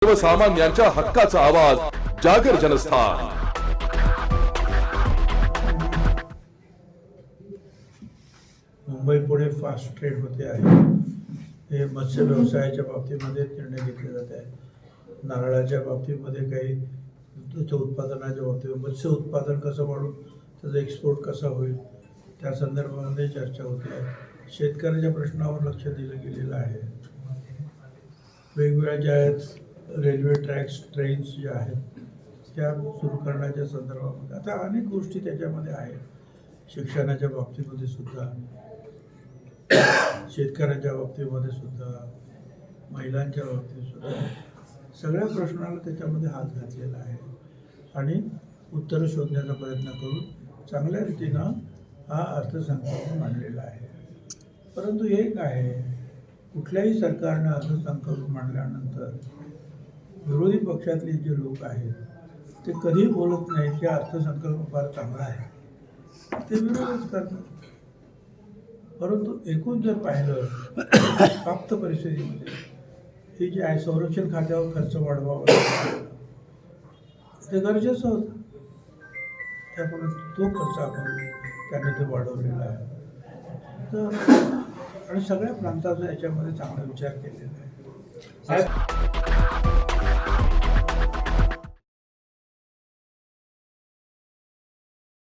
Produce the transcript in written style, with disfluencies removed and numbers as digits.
सर्वसामान्यांच्या हक्काचा आवाज जागर जनस्थान। मुंबई पुणे फास्ट ट्रेन होते आहे। हे मत्स्य व्यवसायाच्या बाबतीमध्ये निर्णय घेतले जात आहे। नारळाच्या बाबतीमध्ये काही त्याच्या उत्पादनाच्या बाबतीत मत्स्य उत्पादन कसं वाढून त्याचा एक्सपोर्ट कसा होईल त्या संदर्भामध्ये चर्चा होते आहे। शेतकऱ्याच्या प्रश्नावर लक्ष दिलं गेलेलं आहे। वेगवेगळ्या ज्या आहेत रेल्वे ट्रॅक्स ट्रेन्स ज्या आहेत त्या सुरू करण्याच्या संदर्भामध्ये आता अनेक गोष्टी त्याच्यामध्ये आहेत। शिक्षणाच्या बाबतीमध्ये सुद्धा, शेतकऱ्याच्या बाबतीमध्ये सुद्धा, महिलांच्या बाबतीत सुद्धा सगळ्या प्रश्नाला त्याच्यामध्ये हात घातलेला आहे आणि उत्तरं शोधण्याचा प्रयत्न करून चांगल्या रीतीनं हा अर्थसंकल्प मांडलेला आहे। परंतु एक आहे, कुठल्याही सरकारनं अर्थसंकल्प मांडल्यानंतर विरोधी पक्षातले जे लोक आहेत ते कधीही बोलत नाहीत की अर्थसंकल्प फार चांगला आहे, ते विरोधच करतात। परंतु एकूण जर पाहिलं प्राप्त परिस्थितीमध्ये हे जे आहे संरक्षण खात्यावर खर्च वाढवावा ते गरजेचं होतं, त्यामुळे तो खर्च आपण त्यांनी ते वाढवलेला आहे। तर आणि सगळ्या प्रांताचा याच्यामध्ये चांगला विचार केलेला आहे।